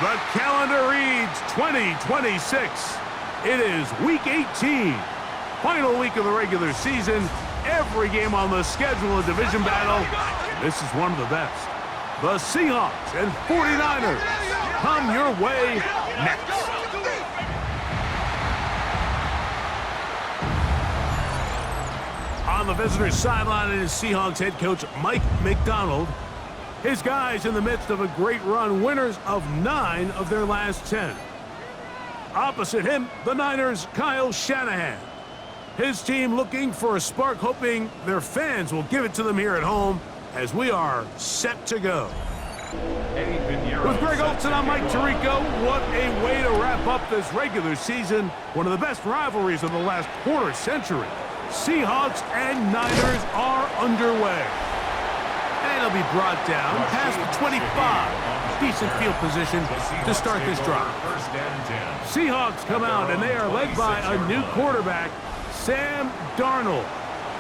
The calendar reads 2026. It is week 18, final week of the regular season. Every game on the schedule, a division battle. This is one of the best. The Seahawks and 49ers come your way next. On the visitor's sideline is Seahawks head coach Mike Macdonald. His guys in the midst of a great run, winners of 9 of their last 10. Opposite him, the Niners' Kyle Shanahan. His team looking for a spark, hoping their fans will give it to them here at home as we are set to go. With Greg Olson, I'm Mike Tirico. What a way to wrap up this regular season. One of the best rivalries of the last quarter century. Seahawks and Niners are underway. And it'll be brought down past the 25. Decent field position to start this drive. Seahawks come out, and they are led by a new quarterback, Sam Darnold.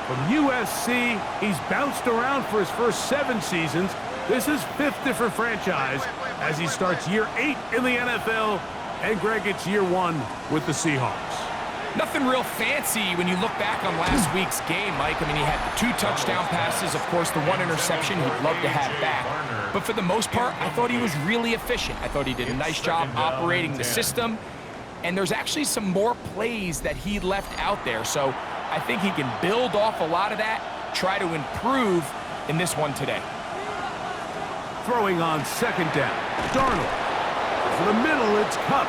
From USC, he's bounced around for his first 7 seasons. This is 5th different franchise as he starts year 8 in the NFL. And Greg, it's year 1 with the Seahawks. Nothing real fancy when you look back on last week's game, Mike. I mean, he had the 2 touchdown passes, of course, the 1 interception he'd love to have back. But for the most part, I thought he was really efficient. I thought he did a nice job operating the system. And there's actually some more plays that he left out there. So I think he can build off a lot of that, try to improve in this one today. Throwing on 2nd down, Darnold. For the middle, it's Cup.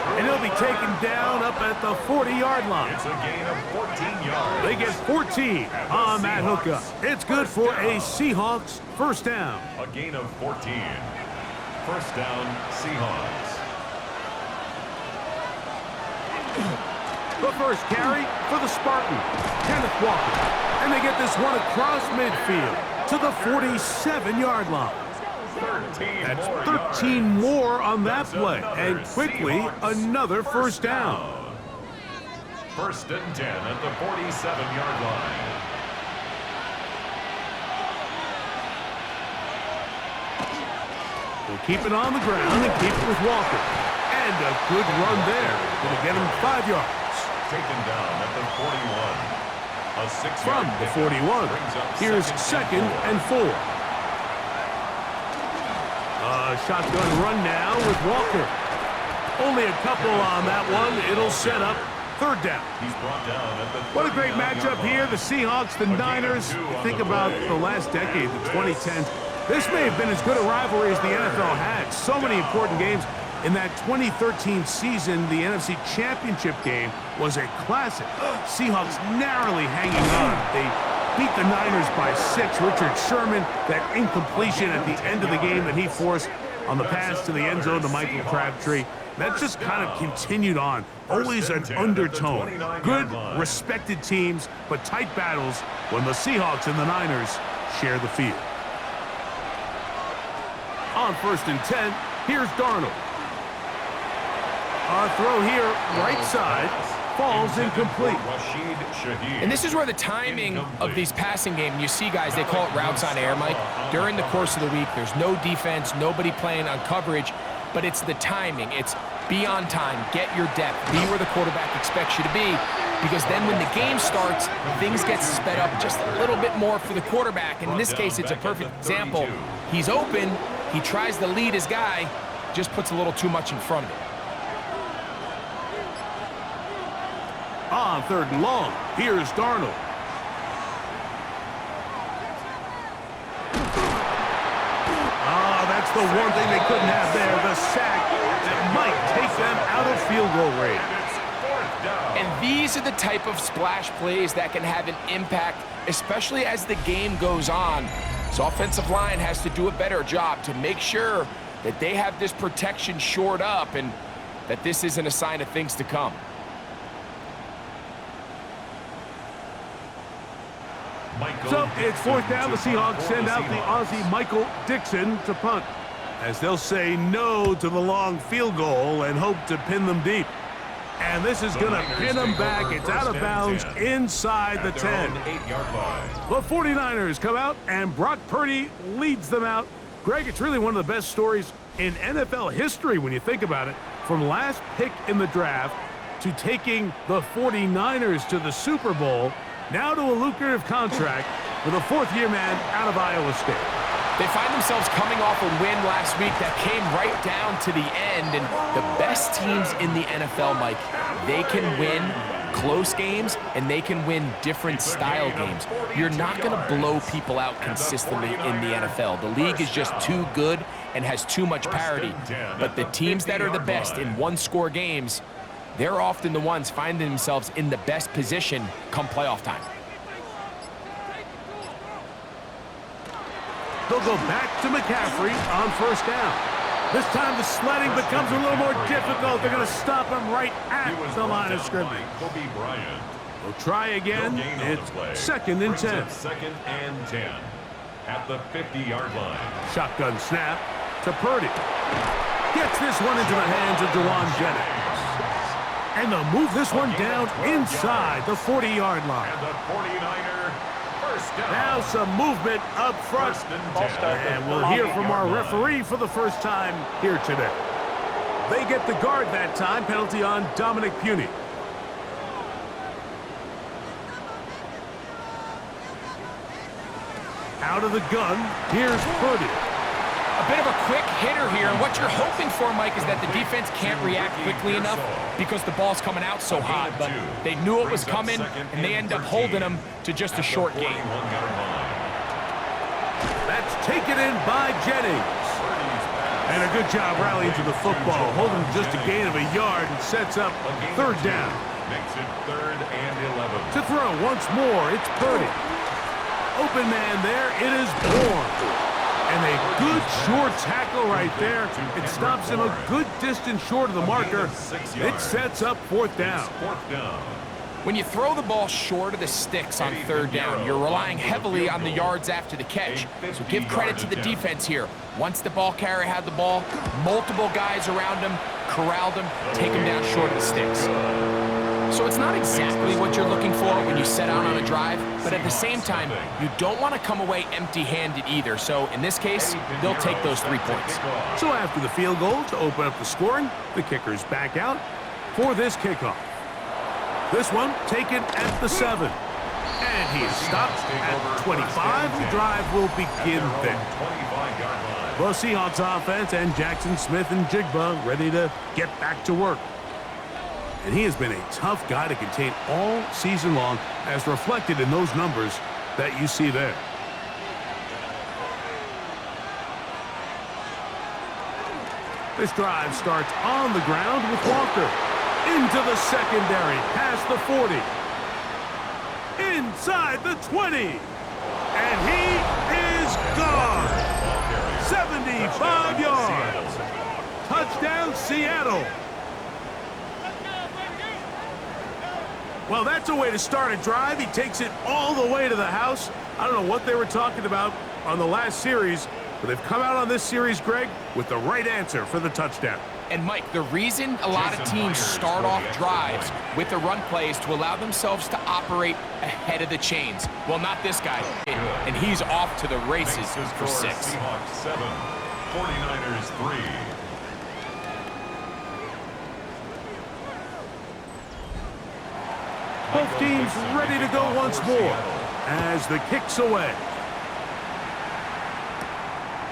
And he'll be taken down up at the 40-yard line. It's a gain of 14 yards. They get 14 on that hookup. It's good for a Seahawks first down. A gain of 14. First down, Seahawks. The first carry for the Spartan, Kenneth Walker. And they get this one across midfield to the 47-yard line. That's 13 more on that play, and quickly another first down. First and 10 at the 47-yard line. We'll keep it on the ground and keep it with Walker. And a good run there. Gonna get him 5 yards. Taken down at the 41. A 6-yard From the 41, here's 2nd and 4. Shotgun run now with Walker. Only a couple on that one. It'll set up 3rd down. He's brought down at the What a great matchup here. The Seahawks, the Niners. You think about the last decade, the 2010s. This may have been as good a rivalry as the NFL had. So many important games. In that 2013 season, the NFC Championship game was a classic. Seahawks narrowly hanging on. They beat the Niners by 6. Richard Sherman, that incompletion at the end of the game that he forced on the pass to the end zone to Michael Crabtree. That just kind of continued on. Always an undertone. Good, respected teams, but tight battles when the Seahawks and the Niners share the field. On 1st and 10, here's Darnold. Our throw here, right side, falls incomplete. And this is where the timing of these passing games, you see guys, they call it routes on air, Mike. During the course of the week, there's no defense, nobody playing on coverage, but it's the timing. It's be on time, get your depth, be where the quarterback expects you to be, because then when the game starts, things get sped up just a little bit more for the quarterback. And in this case, it's a perfect example. He's open, he tries to lead his guy, just puts a little too much in front of him. On 3rd and long, here's Darnold. That's the one thing they couldn't have there, the sack that might take them out of field goal range. And these are the type of splash plays that can have an impact, especially as the game goes on. So offensive line has to do a better job to make sure that they have this protection shored up and that this isn't a sign of things to come. So it's 4th down. The Seahawks send out the Aussie Michael Dixon to punt, as they'll say no to the long field goal and hope to pin them deep. And this is going to pin them back. It's out of bounds inside the 10. The 49ers come out, and Brock Purdy leads them out. Greg, it's really one of the best stories in NFL history when you think about it. From last pick in the draft to taking the 49ers to the Super Bowl, now to a lucrative contract with a fourth-year man out of Iowa State. They find themselves coming off a win last week that came right down to the end, and the best teams in the NFL, Mike, they can win close games and they can win different style games. You're not going to blow people out consistently in the NFL. The league is just too good and has too much parity. But the teams that are the best in one-score games, they're often the ones finding themselves in the best position come playoff time. They'll go back to McCaffrey on first down. This time the sledding becomes a little more difficult. They're going to stop him right at the line of scrimmage. They'll try again. It's 2nd and 10. 2nd and 10 at the 50-yard line. Shotgun snap to Purdy. Gets this one into the hands of Dewan Jennings. And they'll move this one down inside the 40-yard line. And the 49er first down. Now some movement up front. And we'll hear from our referee for the first time here today. They get the guard that time. Penalty on Dominic Puny. Out of the gun, here's Purdy. A bit of a quick hitter here, and what you're hoping for, Mike, is that the defense can't react quickly enough because the ball's coming out so hot. But they knew it was coming, and they end up holding them to just a short gain. That's taken in by Jennings. And a good job rallying to the football, holding just a gain of a yard and sets up 3rd down. Makes it 3rd and 11. To throw once more, it's Purdy. Open man there, it is Bourne. And a good short tackle right there. It stops him a good distance short of the marker. It sets up 4th down. When you throw the ball short of the sticks on 3rd down, you're relying heavily on the yards after the catch. So give credit to the defense here. Once the ball carrier had the ball, multiple guys around him, corralled him, take him down short of the sticks. So it's not exactly what you're looking for when you set out on a drive, but at the same time, you don't want to come away empty-handed either. So in this case, they'll take those 3 points. So after the field goal to open up the scoring, the kicker's back out for this kickoff. This one taken at the 7. And he is stopped at 25. The drive will begin there. The Seahawks offense and Jackson Smith-Njigba ready to get back to work. And he has been a tough guy to contain all season long, as reflected in those numbers that you see there. This drive starts on the ground with Walker. Into the secondary, past the 40. Inside the 20. And he is gone. 75 yards. Touchdown, Seattle. Well, that's a way to start a drive. He takes it all the way to the house. I don't know what they were talking about on the last series, but they've come out on this series, Greg, with the right answer for the touchdown. And, Mike, the reason a lot of teams start off drives with the run play is to allow themselves to operate ahead of the chains. Well, not this guy. And he's off to the races for 6. Seahawks 7, 49ers 3. Both teams ready to go once more as the kick's away.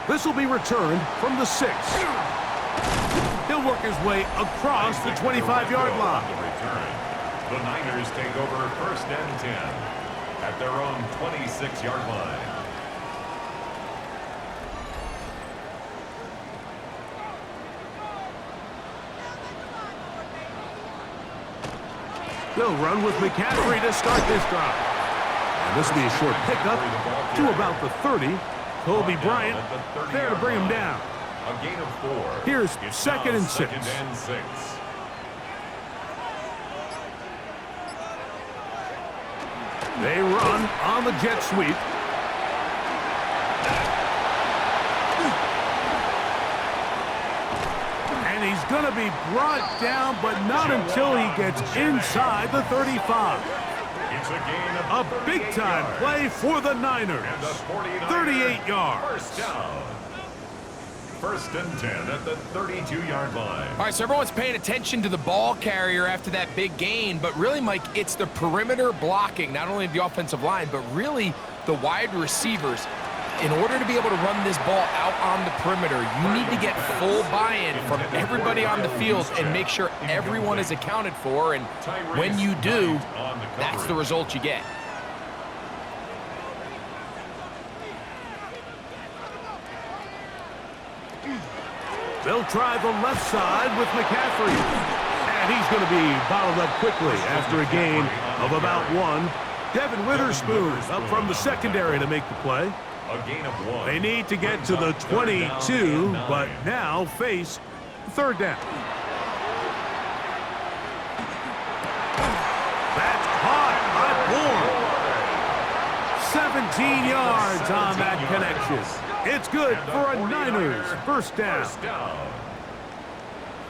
This will be returned from the 6. He'll work his way across the 25-yard line. The Niners take over 1st and 10 at their own 26-yard line. They'll run with McCaffrey to start this drive. And this will be a short pickup to about the 30. Kobe Bryant there to bring him down. A gain of 4. Here's 2nd and 6. 2nd and 6. They run on the jet sweep. And he's going to be brought down, but not until he gets inside the 35. It's a gain of A big-time play for the Niners. 38 yards. First down. first and 10 at the 32-yard line. All right, so everyone's paying attention to the ball carrier after that big gain, but really, Mike, it's the perimeter blocking, not only the offensive line, but really the wide receivers. In order to be able to run this ball out on the perimeter, you need to get full buy-in from everybody on the field and make sure everyone is accounted for, and when you do, that's the result you get. They'll try the left side with McCaffrey. And he's going to be bottled up quickly after a gain of about 1. Devin Witherspoon up from the secondary to make the play. A gain of 1. They need to get to the 22, but now face third down. That's caught by Bourne. 17 yards on that connection. It's good for a Niners first down.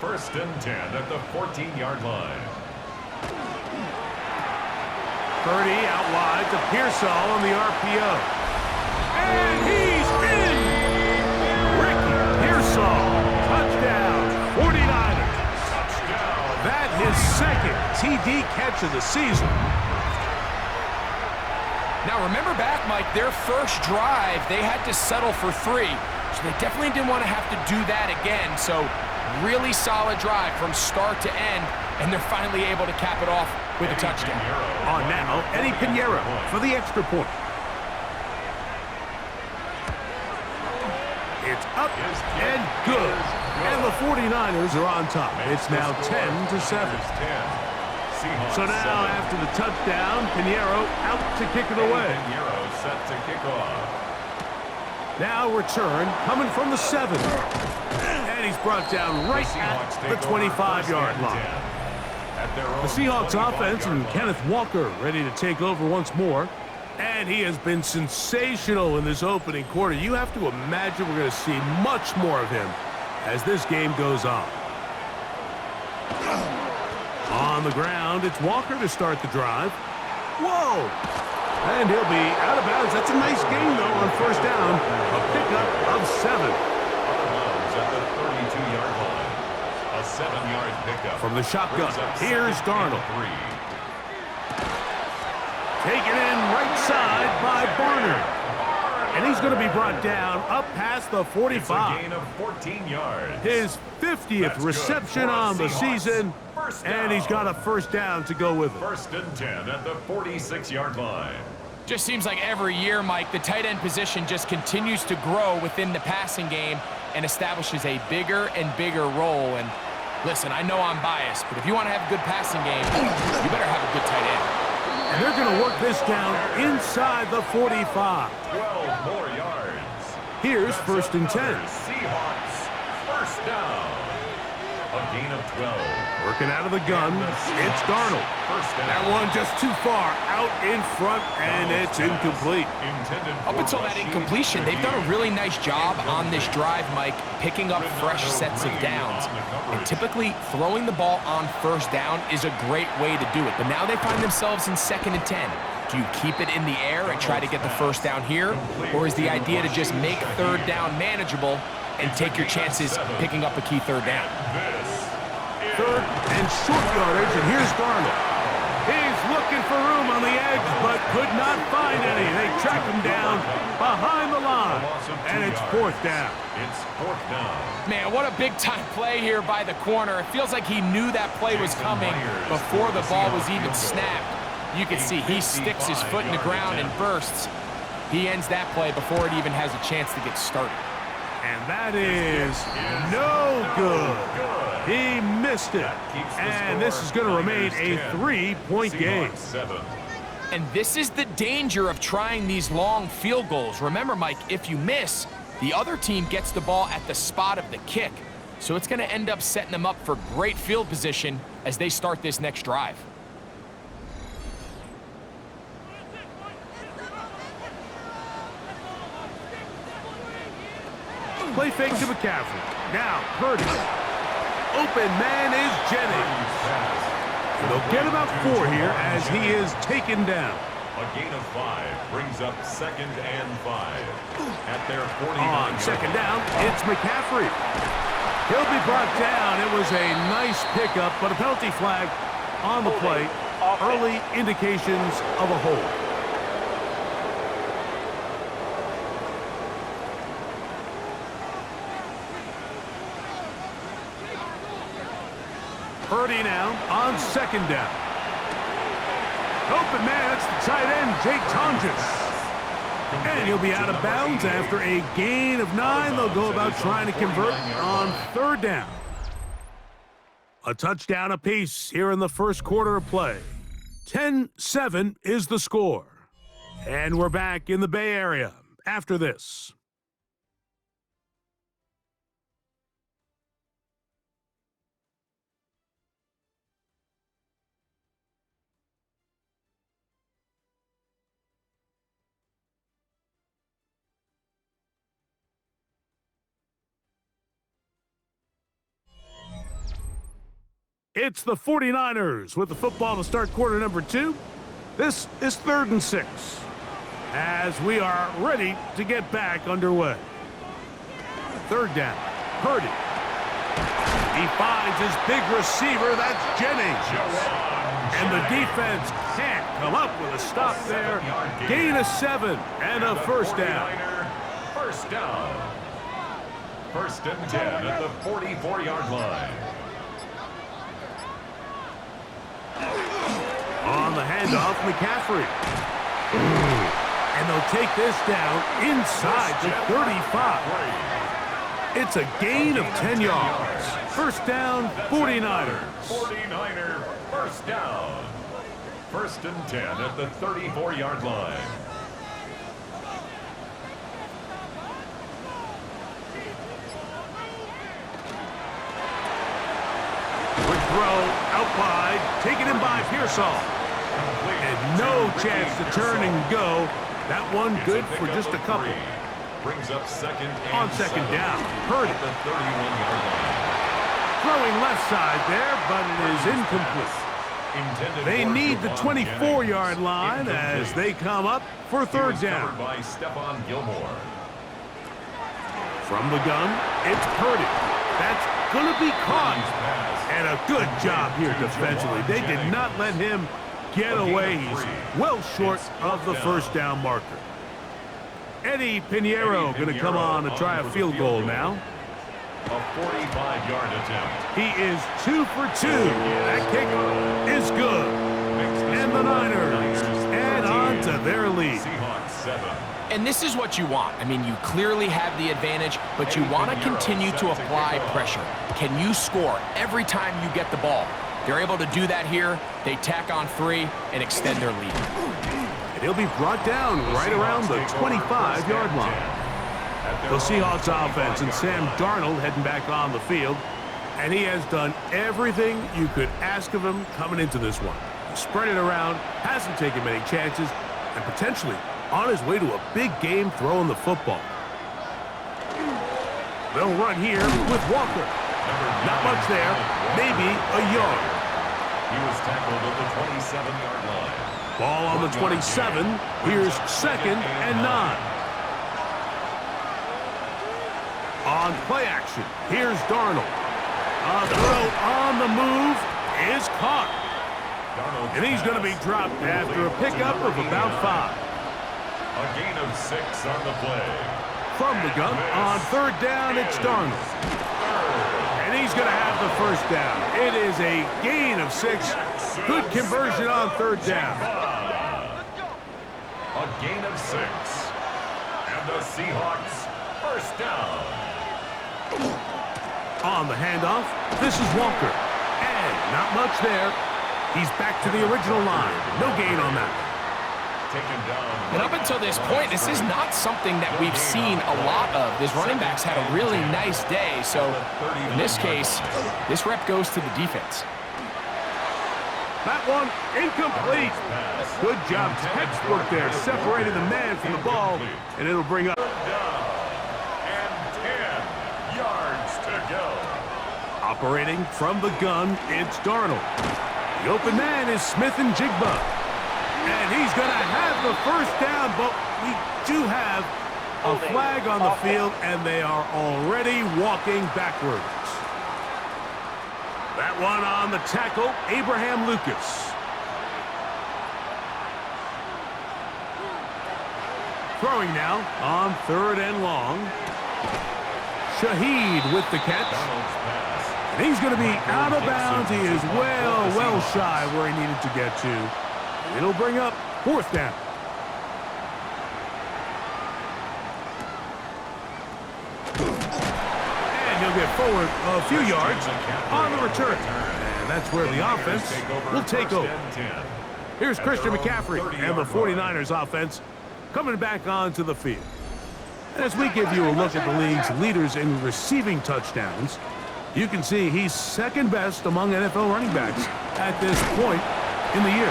First and 10 at the 14-yard line. Purdy out wide to Pearsall on the RPO. And he's in! Ricky Pearsall, touchdown, 49ers. That his second TD catch of the season. Now, remember back, Mike, their first drive, they had to settle for 3. So they definitely didn't want to have to do that again. So really solid drive from start to end, and they're finally able to cap it off with a touchdown. On now, Eddie Pinheiro for the extra point. It's up and good. And the 49ers are on top. It's now 10-7. So now, after the touchdown, Pinheiro out to kick it away. Pinheiro set to kick off. Now return coming from the 7. And he's brought down right at the 25-yard line. The Seahawks offense and Kenneth Walker ready to take over once more. And he has been sensational in this opening quarter. You have to imagine we're going to see much more of him as this game goes on. On the ground, it's Walker to start the drive. Whoa! And he'll be out of bounds. That's a nice gain, though, on first down. A pickup of 7. Out of bounds at the 32-yard line. A 7-yard pickup. From the shotgun, here's Darnold. Taken in right side by Barner. And he's going to be brought down up past the 45. It's a gain of 14 yards. His 50th reception on the season. And he's got a first down to go with it. First and 10 at the 46-yard line. Just seems like every year, Mike, the tight end position just continues to grow within the passing game and establishes a bigger and bigger role. And listen, I know I'm biased, but if you want to have a good passing game, you better have a good tight end. And they're going to work this down inside the 45. 12 more yards. Here's first and 10. Seahawks first down. A gain of 12. Working out of the gun, it's Darnold. That one just too far out in front, and it's incomplete. Up until that incompletion, they've done a really nice job on this drive, Mike, picking up fresh sets of downs. And typically, throwing the ball on first down is a great way to do it. But now they find themselves in 2nd and 10. Do you keep it in the air and try to get the first down here? Or is the idea to just make third down manageable and take your chances picking up a key third down? Third and short yardage, and here's Darnold. He's looking for room on the edge, but could not find any. They track him down behind the line, and it's 4th down. It's 4th down. Man, what a big-time play here by the corner. It feels like he knew that play was coming before the ball was even snapped. You can see he sticks his foot in the ground and bursts. He ends that play before it even has a chance to get started. And that is no good. He missed it. And this is going to remain a 3-point game. And this is the danger of trying these long field goals. Remember, Mike, if you miss, the other team gets the ball at the spot of the kick. So it's going to end up setting them up for great field position as they start this next drive. Play fake to McCaffrey. Now, Purdy. Open man is Jennings. And they'll get about 4 here as he is taken down. A gain of 5 brings up 2nd and 5 at their 49. On second down, it's McCaffrey. He'll be brought down. It was a nice pickup, but a penalty flag on the play. Early indications of a hold. Purdy now on second down. Open man, that's the tight end, Jake Tonjes. And he'll be out of bounds after a gain of 9. They'll go about trying to convert on third down. A touchdown apiece here in the first quarter of play. 10-7 is the score. And we're back in the Bay Area after this. It's the 49ers with the football to start quarter number 2. This is 3rd and 6 as we are ready to get back underway. Third down, Purdy. He finds his big receiver, that's Jennings. And the defense can't come up with a stop there. Gain of 7 and a first down. First down. 1st and 10 at the 44-yard line. On the handoff, McCaffrey. And they'll take this down inside the 35. It's a gain of 10 yards. First down, 49ers. 49er first down. 1st and 10 at the 34-yard line. Good throw out wide, taken in by Pearsall. And no chance to turn and go. That one good for just a couple. Brings up 2nd and on second down, Purdy. At the 31-yard line. Throwing left side there, but it is incomplete. They need the 24-yard line as they come up for third down. By Stephon Gilmore. From the gun, it's Purdy. That's going to be caught. And a good job here defensively. They did not let him get away. He's well short of the first down marker. Eddie Pinheiro going to come on to try a field goal now. A 45-yard attempt. He is 2 for 2. That kick is good. And the Niners add on to their lead. Seahawks 7. And this is what you want. I mean, you clearly have the advantage, but you want to continue to apply pressure. Can you score every time you get the ball? They're able to do that here. They tack on 3 and extend their lead. And he'll be brought down right around the 25-yard line. The Seahawks offense and Sam Darnold heading back on the field. And he has done everything you could ask of him coming into this one. Spread it around, hasn't taken many chances, and potentially on his way to a big game throwing the football. They'll run here with Walker. Not much there, maybe a yard. He was tackled at the 27-yard line. Ball on the 27. Here's 2nd and 9. On play action, here's Darnold. A throw on the move is caught. And he's going to be dropped after a pickup of about 5. A gain of 6 on the play. From the gun, on third down, it's Darnold. And he's going to have the first down. It is a gain of 6. Good conversion on third down. A gain of 6. And the Seahawks first down. On the handoff, this is Walker. And not much there. He's back to the original line. No gain on that. Taken down. And up until this point, this is not something that we've seen a lot of. His running backs had a really nice day, so in this case, this rep goes to the defense. That one incomplete. Good job, textbook there, separating the man from the ball, and it'll bring up. And 10 yards to go. Operating from the gun, it's Darnold. The open man is Smith-Njigba. And he's going to have the first down, but we do have a flag on the field, and they are already walking backwards. That one on the tackle, Abraham Lucas. Throwing now on 3rd and long. Shaheed with the catch. And he's going to be out of bounds. He is well shy where he needed to get to. It'll bring up 4th down. And he'll get forward a few yards on the return. And that's where the offense will take over. Here's Christian McCaffrey and the 49ers offense coming back onto the field. And as we give you a look at the league's leaders in receiving touchdowns, you can see he's 2nd best among NFL running backs at this point in the year.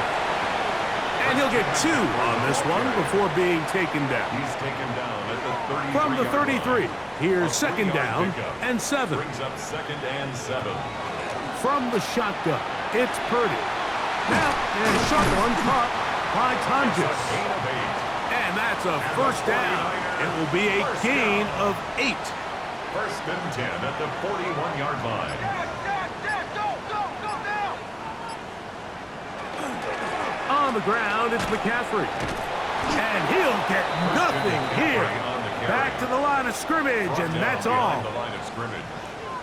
And he'll get 2 on this one before being taken down. He's taken down at the 33. From the 33, here's 2nd down and 7. Brings up 2nd and 7. From the shotgun, it's Purdy. Now, and a short one caught by Tonjes. And that's a first down. It will be a gain of 8. 1st and 10 at the 41-yard line. On the ground, it's McCaffrey. And he'll get nothing here. Back to the line of scrimmage, and that's all.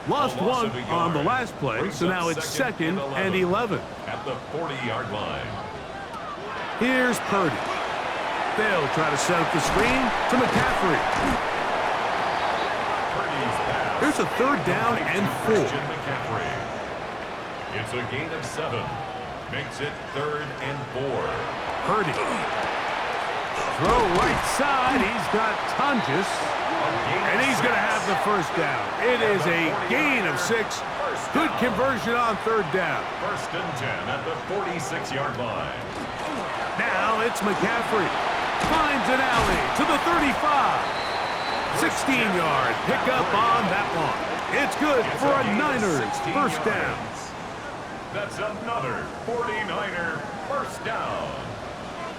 Lost 1 on the last play, so now it's 2nd and 11. At the 40-yard line. Here's Purdy. They'll try to set up the screen to McCaffrey. Here's a 3rd down and 4. It's a gain of 7. Makes it 3rd and 4. Purdy. Throw right side. He's got Tonjes. And he's going to have the first down. It is a gain of 6. Good conversion on 3rd down. 1st and 10 at the 46-yard line. Now it's McCaffrey. Finds an alley to the 35. 16-yard pickup on that one. It's good for a Niners first down. That's another 49er first down.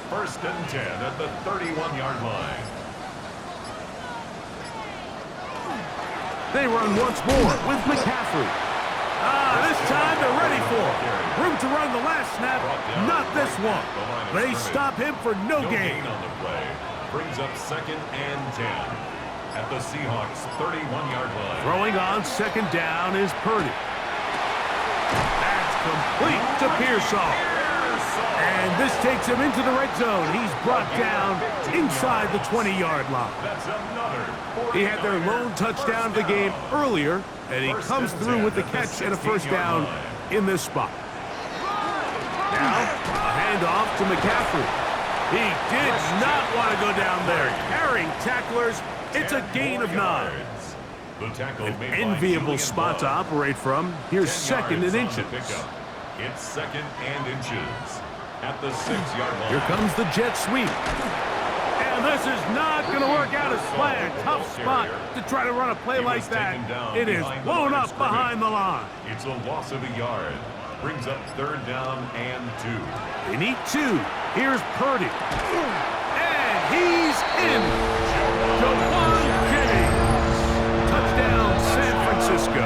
1st and 10 at the 31-yard line. They run once more with McCaffrey. This time they're ready for it. Room to run the last snap, not this one. They stop him for no gain. On the play. Brings up 2nd and 10 at the Seahawks 31-yard line. Throwing on 2nd down is Purdy. That's complete to Pearsall. And this takes him into the red zone. He's brought down inside the 20-yard line. That's another. He had their lone touchdown of the game earlier, and he comes through with the catch and a first down in this spot. Now, a handoff to McCaffrey. He did not want to go down there. Carrying tacklers, it's a gain of 9. An enviable spot to operate from. Here's 2nd and inches. It's 2nd and inches at the 6-yard line. Here comes the jet sweep. And this is not going to work out as planned. Tough spot to try to run a play like that. It is blown up behind the line. It's a loss of a yard. Brings up 3rd down and 2. They need 2. Here's Purdy. And he's in. Jawan Jennings. Touchdown, San Francisco.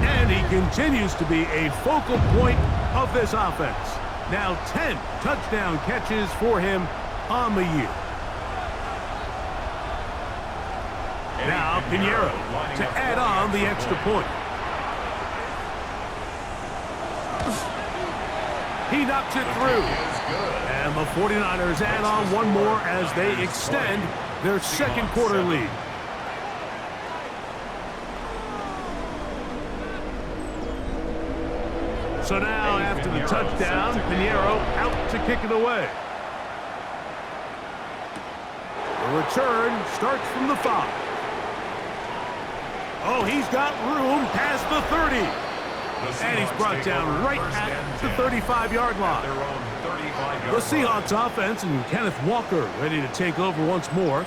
And he continues to be a focal point of this offense. Now 10 touchdown catches for him on the year. Now Pinheiro to add on the extra point. He knocks it through. And the 49ers add on one more as they extend their 2nd quarter lead. So now, after the touchdown, Pinheiro out to kick it away. The return starts from the 5. Oh, he's got room past the 30. And he's brought down right at the 35-yard line. The Seahawks offense and Kenneth Walker ready to take over once more.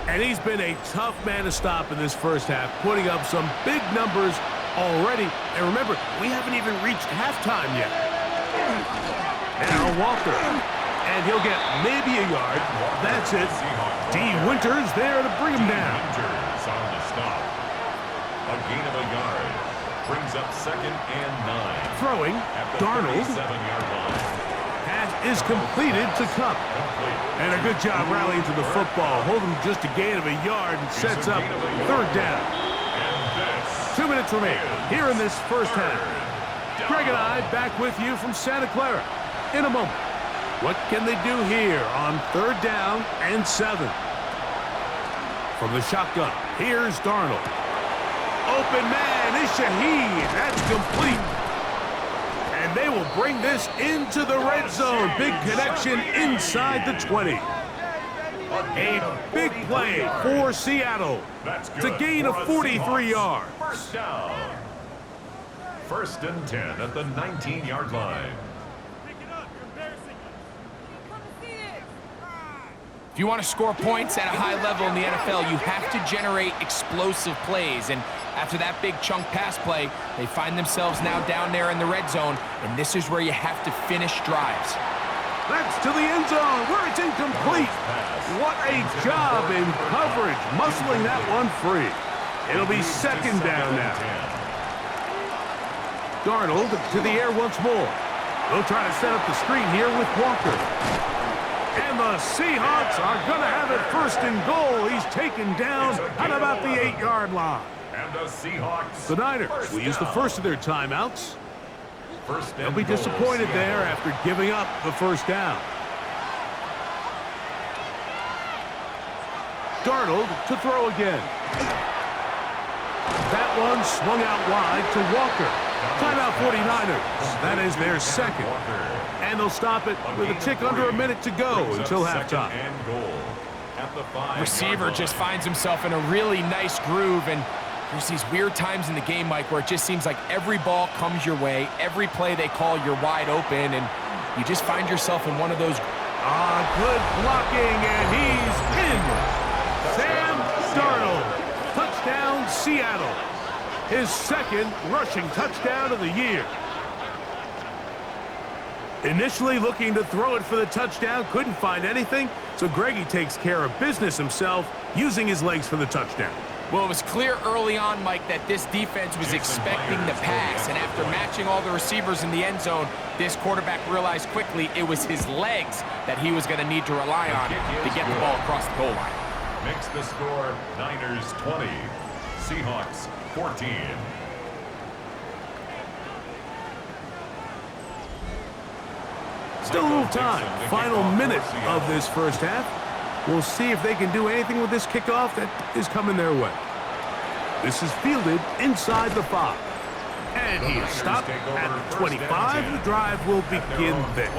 And he's been a tough man to stop in this first half, putting up some big numbers already. And remember, we haven't even reached halftime yet. Now Walker. And he'll get maybe a yard. That's it. D. Winters there to bring him down. Winters on the stop. A gain of a yard. Brings up 2nd and 9. Throwing. At the Darnold. 37-yard line. Pass is completed to Cup. And a good job rallying to the football. Holding just a gain of a yard and sets up 3rd down. 2 minutes remain here in this first half. Greg and I back with you from Santa Clara in a moment. What can they do here on 3rd down and 7? From the shotgun, here's Darnold. Open man is Shaheed. That's complete. And they will bring this into the red zone. Big connection inside the 20. A big play for Seattle. It's a gain of 43 yards. First down. 1st and 10 at the 19-yard line. If you want to score points at a high level in the NFL, you have to generate explosive plays. And after that big chunk pass play, they find themselves now down there in the red zone, and this is where you have to finish drives. That's to the end zone where it's incomplete. What a job in coverage, muscling that one free. It'll be 2nd down now. Darnold to the air once more. They'll try to set up the screen here with Walker. And the Seahawks are going to have it 1st and goal. He's taken down at about the 8-yard line. And the Seahawks. The Niners will use the first of their timeouts. They'll be goal, disappointed Seattle. there after giving up the 1st down. Darnold to throw again. That one swung out wide to Walker. Timeout 49ers. That is their 2nd. And they'll stop it with a tick under a minute to go until halftime. Receiver just finds himself in a really nice groove, and there's these weird times in the game, Mike, where it just seems like every ball comes your way, every play they call, you're wide open, and you just find yourself in one of those. Good blocking, and he's in. Sam Darnold, touchdown Seattle. His 2nd rushing touchdown of the year. Initially looking to throw it for the touchdown, couldn't find anything, so Greggy takes care of business himself, using his legs for the touchdown. Well, it was clear early on, Mike, that this defense was expecting the pass, and after matching all the receivers in the end zone, this quarterback realized quickly it was his legs that he was going to need to rely on to get the ball across the goal line. Makes the score Niners 20, Seahawks 14. Still a little time. Final minute of this first half. We'll see if they can do anything with this kickoff that is coming their way. This is fielded inside the 5. And he is stopped at the 25. The drive will begin there.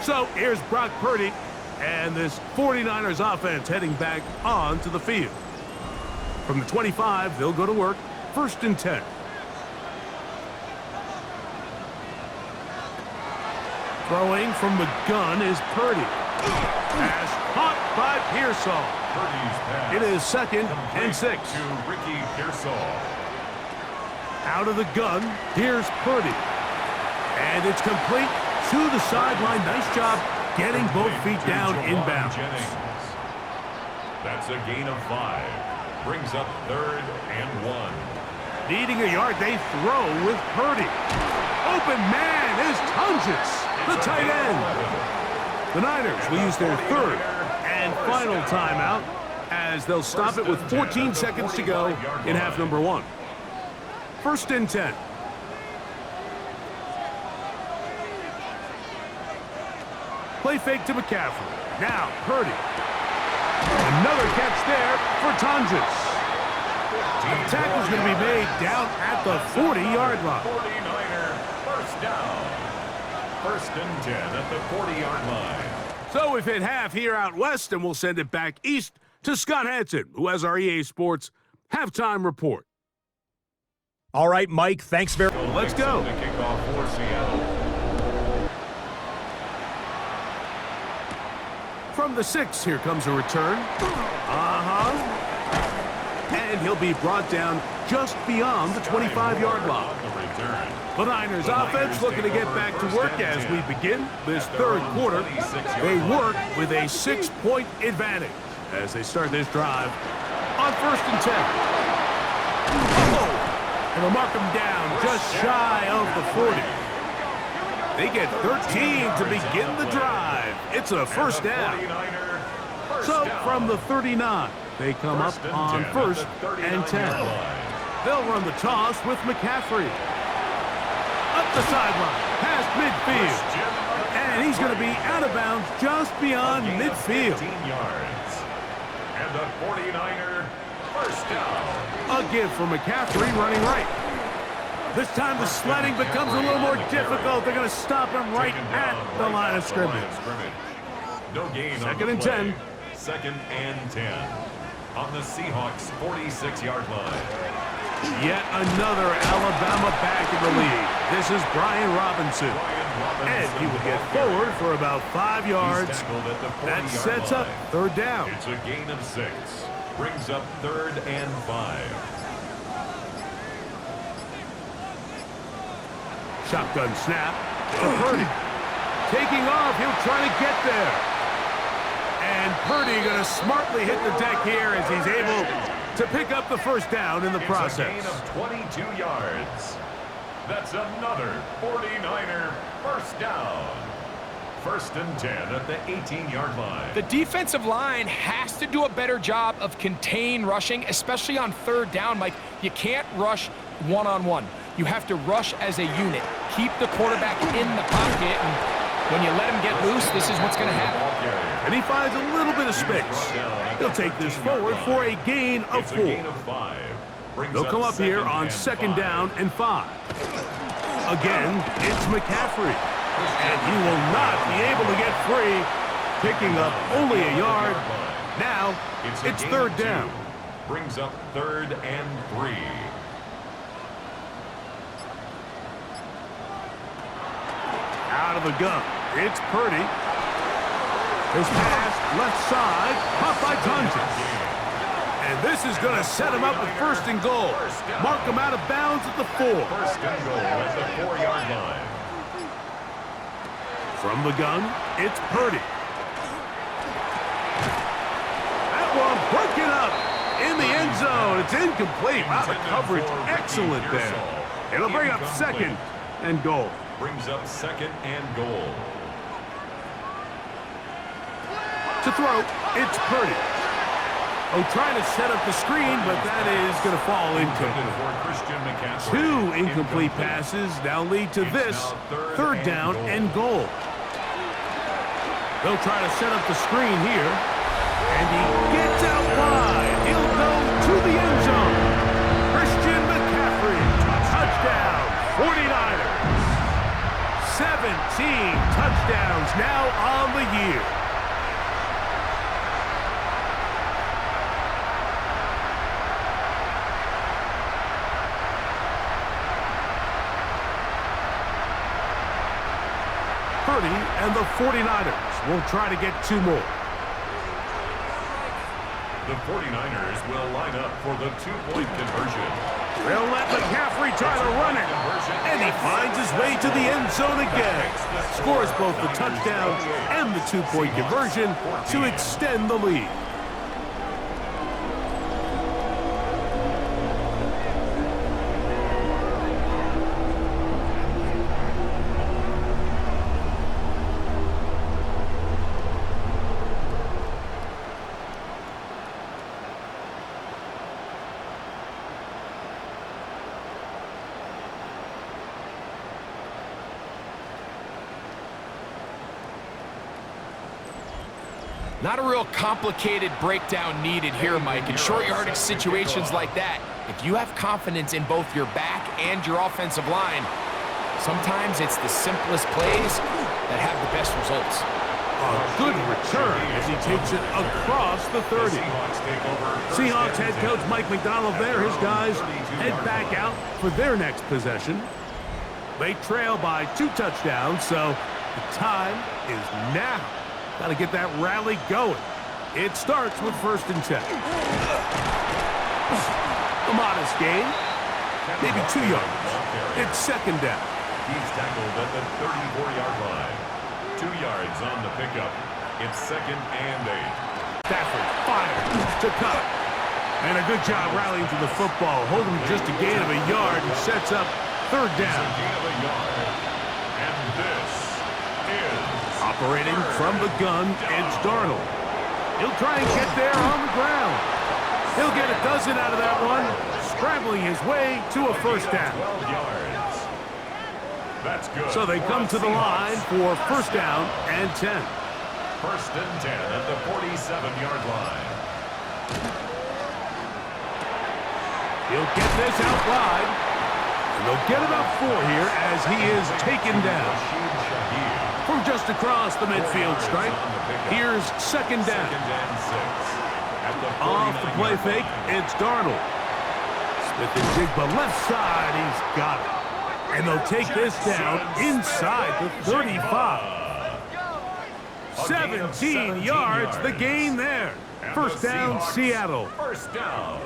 So here's Brock Purdy and this 49ers offense heading back onto the field. From the 25, they'll go to work. 1st and 10. Throwing from the gun is Purdy. Pass caught by Pearsall. It is 2nd and 6. To Ricky Pearsall. Out of the gun, here's Purdy. And it's complete to the sideline. Nice job getting both feet down inbound. That's a gain of 5. Brings up 3rd and 1. Needing a yard, they throw with Purdy. Open man is Tunges, the tight end. The Niners will use their 3rd and final timeout as they'll stop it with 14 seconds to go in half number 1. 1st and 10. Play fake to McCaffrey. Now Purdy. Another catch there for Tunges. The tackle's going to be made down at the 40-yard line. 49er first down. 1st and 10 at the 40-yard line. So we've hit half here out west, and we'll send it back east to Scott Hansen, who has our EA Sports halftime report. All right, Mike, thanks very much. Let's go. The kickoff for Seattle. From the 6, here comes a return. And and he'll be brought down just beyond the 25-yard line. The Niners offense looking to get back to work as we begin this third quarter. They work with a 6-point advantage as they start this drive on 1st and 10. And they'll mark them down just shy of the 40. They get 13 to begin the drive. It's a first down. So from the 39, they come up on 1st and 10. They'll run the toss with McCaffrey. Up the sideline, past midfield. And he's going to be out of bounds just beyond midfield. And the 49er first down. A give for McCaffrey running right. This time the sledding becomes a little more difficult. They're going to stop him right at the line of scrimmage. No gain. 2nd and 10. 2nd and 10 on the Seahawks 46-yard line. Yet another Alabama back in the lead. This is Brian Robinson. And he will get forward for about 5 yards. That sets up 3rd down. It's a gain of 6. Brings up 3rd and 5. Shotgun snap for Purdy. Taking off, he'll try to get there. And Purdy going to smartly hit the deck here as he's able to pick up the first down in the process. It's a gain of 22 yards. That's another 49er first down. 1st and 10 at the 18-yard line. The defensive line has to do a better job of contain rushing, especially on 3rd down, Mike. You can't rush one-on-one. You have to rush as a unit. Keep the quarterback in the pocket, and when you let him get loose, this is what's going to happen. And he finds a little bit of space. He'll take this forward for a gain of 4. They'll come up here on 2nd down and 5. Again, it's McCaffrey. And he will not be able to get free, picking up only a yard. Now, it's 3rd down. Brings up 3rd and 3. Out of the gun, it's Purdy. His pass, left side, caught by Tunges. And this is going to set him up with 1st and goal. Mark him out of bounds at the 4. 1st and goal at the 4-yard line. From the gun, it's Purdy. That one broken up in the end zone. It's incomplete. Wow, the coverage excellent there. It'll bring up 2nd and goal. Brings up 2nd and goal. To throw, it's Purdy. Oh, trying to set up the screen, but that is going to fall incomplete. 2 incomplete passes now lead to this 3rd down and goal. They'll try to set up the screen here, and he gets out wide. He'll go to the end zone. Christian McCaffrey, touchdown, 49ers. 17 touchdowns now on the year. Purdy and the 49ers will try to get 2 more. The 49ers will line up for the 2-point conversion. They'll let McCaffrey try to run it. And he finds his way to the end zone again. Scores both the touchdown and the 2-point conversion to extend the lead. Not a real complicated breakdown needed here, Mike. In short yardage situations like that, if you have confidence in both your back and your offensive line, sometimes it's the simplest plays that have the best results. A good return as he takes it across the 30. Seahawks head coach Mike Macdonald there. His guys head back out for their next possession. They trail by 2 touchdowns, so the time is now. Got to get that rally going. It starts with 1st and 10. A modest gain, maybe 2 yards. It's second down. He's tackled at the 34-yard line. 2 yards on the pickup. It's second and 8. Stafford fires to cut. And a good job rallying to the football, holding just a gain of a yard and sets up third down. It's a gain of a yard. And this is operating from the gun, it's Darnold. He'll try and get there on the ground. He'll get a dozen out of that one, scrambling his way to a first down. 12 yards. That's good. So they come to the line for first down and 10. First and 10 at the 47-yard line. He'll get this out wide. And they'll get about 4 here as he is taken down. From just across the midfield stripe, here's second down. Off the play fake, it's Darnold. Smith-njigba left side, he's got it. And they'll take this down inside the 35. 17 yards, the gain there. First down, Seattle. First down.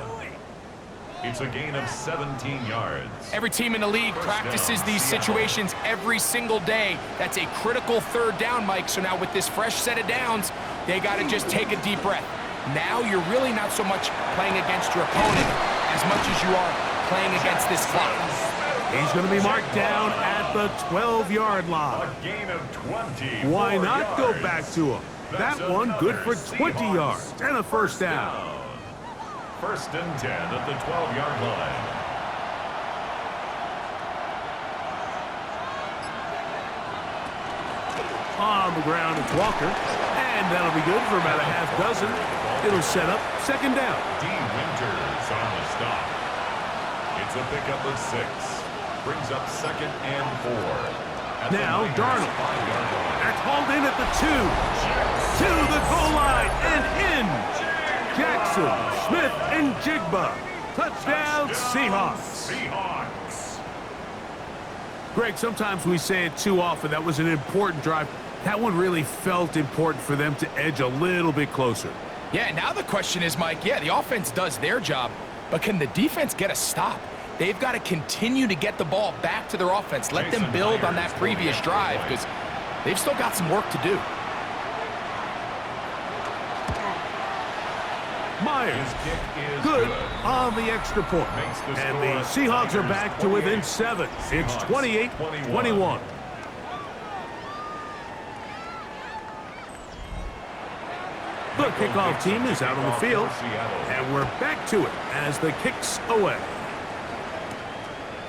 It's a gain of 17 yards. Every team in the league practices these situations every single day. That's a critical third down, Mike. So now with this fresh set of downs, they got to just take a deep breath. Now you're really not so much playing against your opponent as much as you are playing against this clock. He's going to be marked down at the 12-yard line. A gain of 20. Why not go back to him? That one good for 20 yards and a first down. First and 10 at the 12-yard line. On the ground, it's Walker. And that'll be good for about a half dozen. It'll set up second down. D. Winters on the stop. It's a pickup of 6. Brings up second and 4. Now Darnold. That's hauled in at the 2. To the goal line and in. Jackson, Smith-njigba. Touchdown, Seahawks. Seahawks. Greg, sometimes we say it too often. That was an important drive. That one really felt important for them to edge a little bit closer. Yeah, now the question is, Mike, yeah, the offense does their job, but can the defense get a stop? They've got to continue to get the ball back to their offense. Let them build on that previous drive because they've still got some work to do. Myers, good on the extra point. And the Seahawks are back to within 7. It's 28-21. The kickoff team is out on the field, and we're back to it as the kick's away.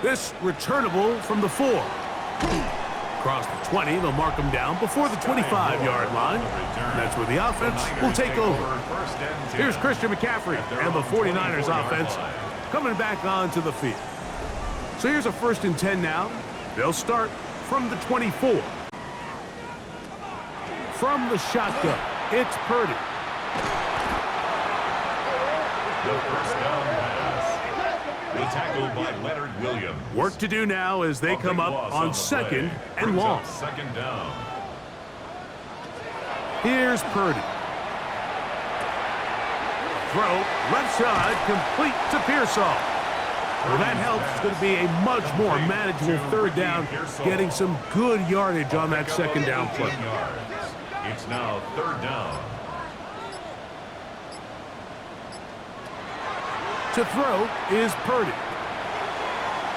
This returnable from the 4. Across the 20, they'll mark them down before the 25-yard line. And that's where the offense will take over. Here's Christian McCaffrey and the 49ers offense coming back onto the field. So here's a first and 10 now. They'll start from the 24. From the shotgun, it's Purdy. The first down pass. The tackle by Leonard Williams. Work to do now as they come up on second and long. Second down. Here's Purdy. Throw, left side, complete to Pearsall. Well, that helps. It's going to be a much more manageable third down, getting some good yardage on that second down play. It's now third down. To throw is Purdy.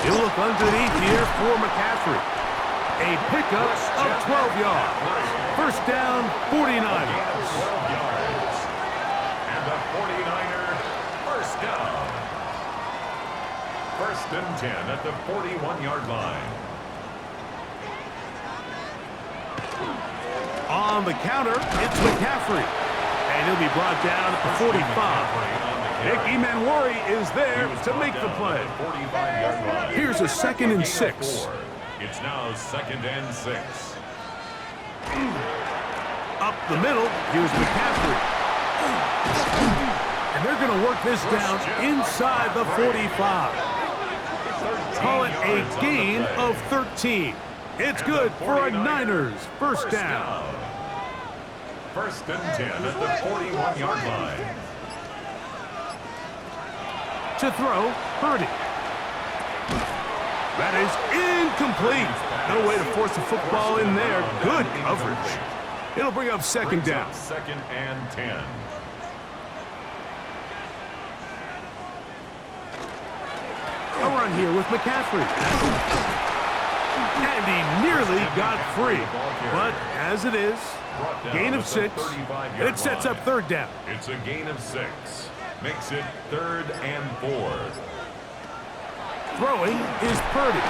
He'll look underneath here for McCaffrey. A pickup of 12 yards. First down, 49ers. 12 yards. And the 49er first down. First and 10 at the 41-yard line. On the counter, it's McCaffrey. And he'll be brought down at the 45. Nick Emanwari is there to make the play. Here's a second and 6. It's now second and 6. Up the middle, here's McCaffrey. And they're going to work this down inside the 45. Call it a gain of 13. It's good for a Niners first down. First and 10 at the 41-yard line. To throw, Purdy. That is incomplete. No way to force the football in there. Good coverage. It'll bring up second down. Second and 10. A run here with McCaffrey. And he nearly got free. But as it is, gain of 6. It sets up third down. It's a gain of 6. Makes it 3rd and 4. Throwing is Purdy.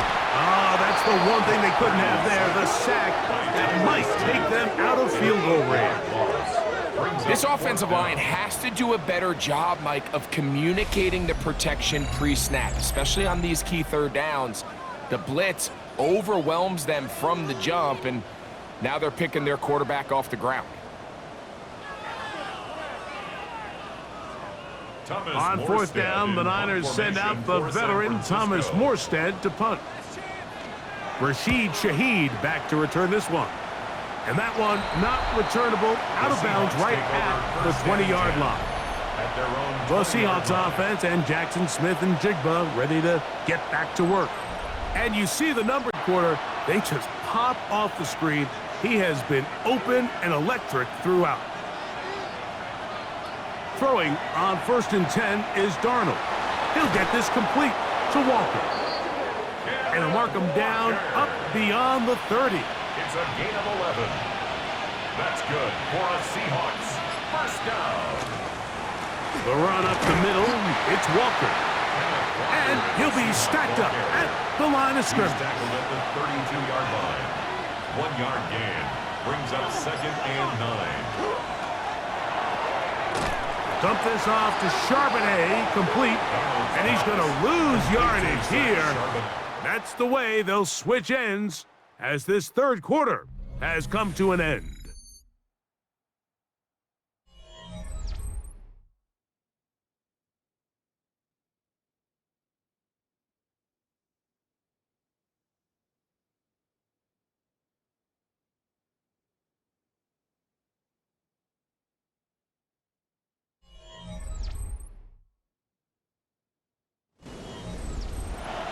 That's the one thing they couldn't have there, the sack that might take them out of field goal range. This offensive line has to do a better job, Mike, of communicating the protection pre-snap, especially on these key third downs. The blitz overwhelms them from the jump, and now they're picking their quarterback off the ground. On fourth down, the Niners send out the veteran Thomas Morstead to punt. Rashid Shaheed back to return this one. And that one not returnable, out of bounds right at the 20-yard line. The Seahawks offense and Jackson Smith-Njigba ready to get back to work. And you see the numbered quarter, they just pop off the screen. He has been open and electric throughout. Throwing on 1st and 10 is Darnold. He'll get this complete to Walker. And he'll mark him down up beyond the 30. It's a gain of 11. That's good for a Seahawks first down. The run up the middle, it's Walker. And he'll be stacked up at the line of scrimmage. Tackled at the 32-yard line. 1-yard gain brings up 2nd and 9. Dump this off to Charbonnet, complete, and he's going to lose yardage here. That's the way they'll switch ends as this third quarter has come to an end.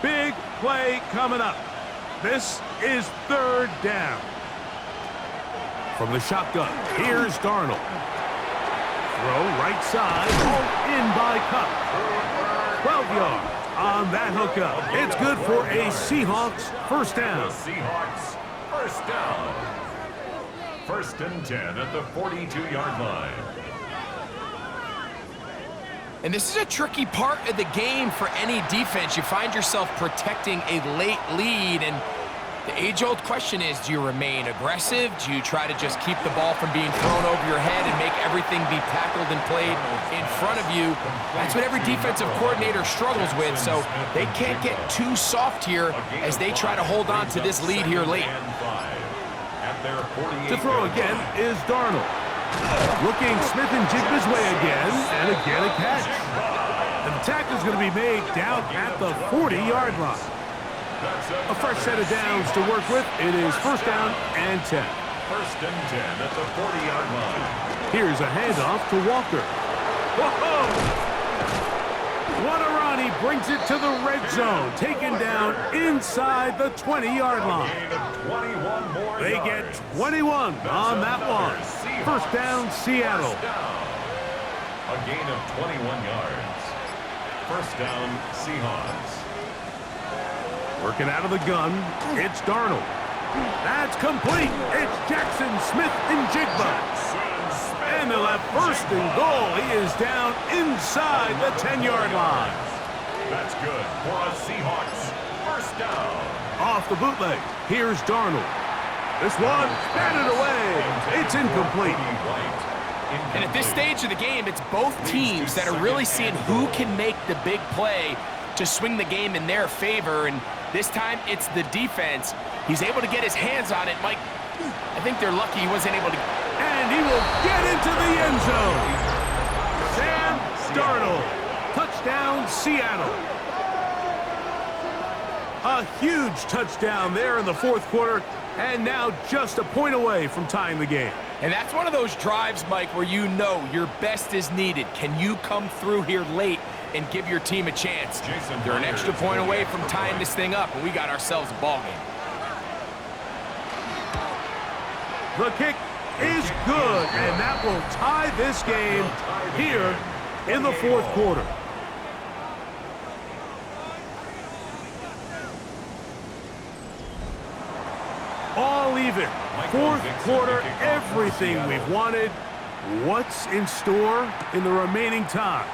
Big play coming up. This is third down. From the shotgun, here's Darnold. Throw right side, in by Cup. 12 yards on that hookup. It's good for a Seahawks first down. The Seahawks first down. 1st and 10 at the 42-yard line. And this is a tricky part of the game for any defense. You find yourself protecting a late lead, and the age-old question is, do you remain aggressive? Do you try to just keep the ball from being thrown over your head and make everything be tackled and played in front of you? That's what every defensive coordinator struggles with, so they can't get too soft here as they try to hold on to this lead here late. To throw again is Darnold. Looking Smith-Njigba's way again, and again a catch. And the tackle's going to be made down at the 40-yard line. A fresh set of downs to work with. It is 1st down and 10. 1st and 10 at the 40-yard line. Here's a handoff to Walker. Whoa! What a run. He brings it to the red zone. Taken down inside the 20-yard line. They get 21 on that one. 1st down, Seattle. A gain of 21 yards. 1st down, Seahawks. Working out of the gun, it's Darnold. That's complete. It's Jackson Smith-Njigba. And they'll have 1st and goal. He is down inside the 10-yard line. That's good for a Seahawks first down. Off the bootleg, here's Darnold. This one, batted away. It's incomplete. And at this stage of the game, it's both teams that are really seeing who can make the big play to swing the game in their favor. And this time, it's the defense. He's able to get his hands on it. Mike, I think they're lucky he wasn't able to. And he will get into the end zone. Sam Darnold. Touchdown, Seattle. A huge touchdown there in the 4th quarter. And now just a point away from tying the game. And that's one of those drives, Mike, where you know your best is needed. Can you come through here late and give your team a chance. They're an extra point away from tying this thing up, and we got ourselves a ball game. The kick is good, and that will tie this game here in the fourth quarter. All even. Fourth quarter, everything we've wanted. What's in store in the remaining time?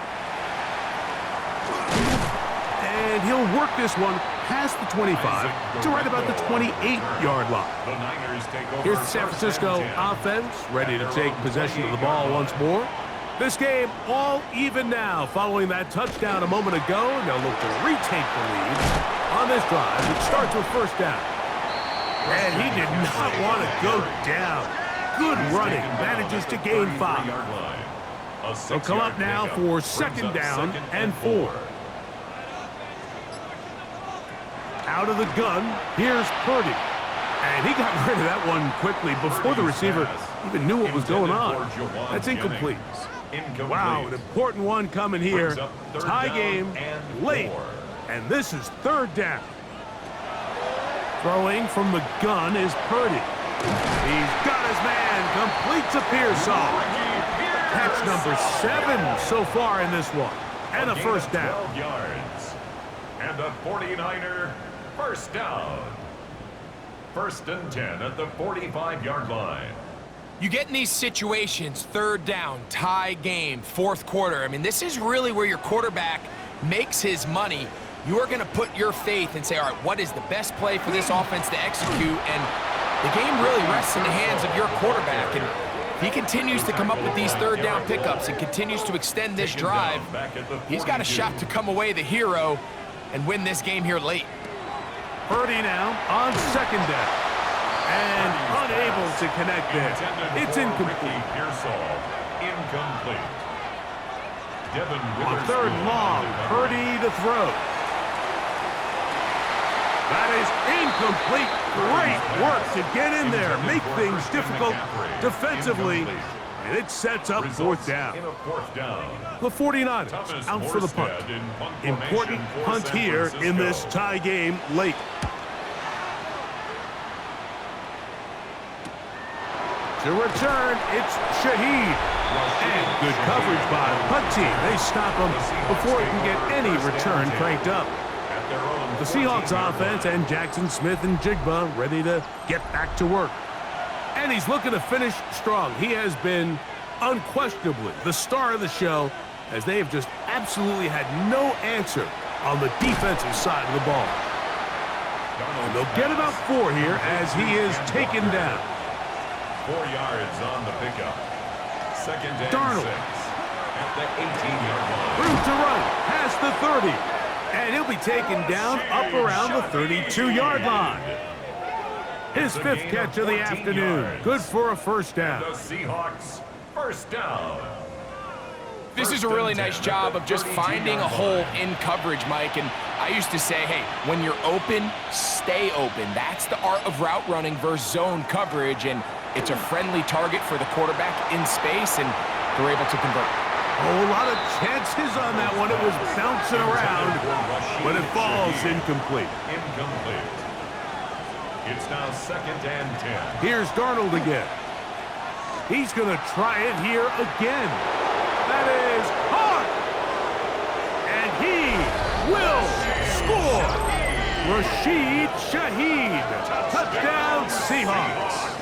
And he'll work this one past the 25 to right about the 28-yard line. Here's the San Francisco offense, ready to take possession of the ball once more. This game all even now following that touchdown a moment ago. They'll look to retake the lead on this drive. It starts with first down. And he did not want to go down. Good running. Manages to gain 5. They'll come up now for second down and 4. Out of the gun, here's Purdy. And he got rid of that one quickly before the receiver even knew what was going on. That's incomplete. Wow, an important one coming here. Tie game late. And this is third down. Throwing from the gun is Purdy. He's got his man. Completes a Pearsall. Catch number 7 so far in this one. And a first down. 12 yards. And the 49er first down. First and 10 at the 45-yard line. You get in these situations, third down, tie game, fourth quarter. I mean, this is really where your quarterback makes his money. You are going to put your faith and say, all right, what is the best play for this offense to execute? And the game really rests in the hands of your quarterback. And if he continues to come up with these third down pickups and continues to extend this drive, he's got a shot to come away the hero and win this game here late. Purdy now on second down. And unable to connect there. It's incomplete. Incomplete. On third and long, Purdy to throw. That is incomplete. Great work to get in there, make things difficult defensively, and it sets up fourth down. The 49ers out for the punt. Important punt here in this tie game late. To return, it's Shaheed. And good coverage by the punt team. They stop him before he can get any return cranked up. The Seahawks offense and Jackson Smith-Njigba ready to get back to work. And he's looking to finish strong. He has been unquestionably the star of the show, as they have just absolutely had no answer on the defensive side of the ball. And they'll get about 4 here as he is taken down. 4 yards on the pickup. Second and Darnold 6 at the 18-yard line. Room to run past the 30. And he'll be taken down up around the 32-yard line. His 5th catch of the afternoon. Good for a first down. The Seahawks first down. This is a really nice job of just finding a hole in coverage, Mike. And I used to say, hey, when you're open, stay open. That's the art of route running versus zone coverage. And it's a friendly target for the quarterback in space, and they're able to convert. Oh, a lot of chances on that one. It was bouncing around, but it falls incomplete. Incomplete. It's now second and 10. Here's Darnold again. He's going to try it here again. That is hard. And he will score. Rashid Shaheed. Touchdown, Seahawks.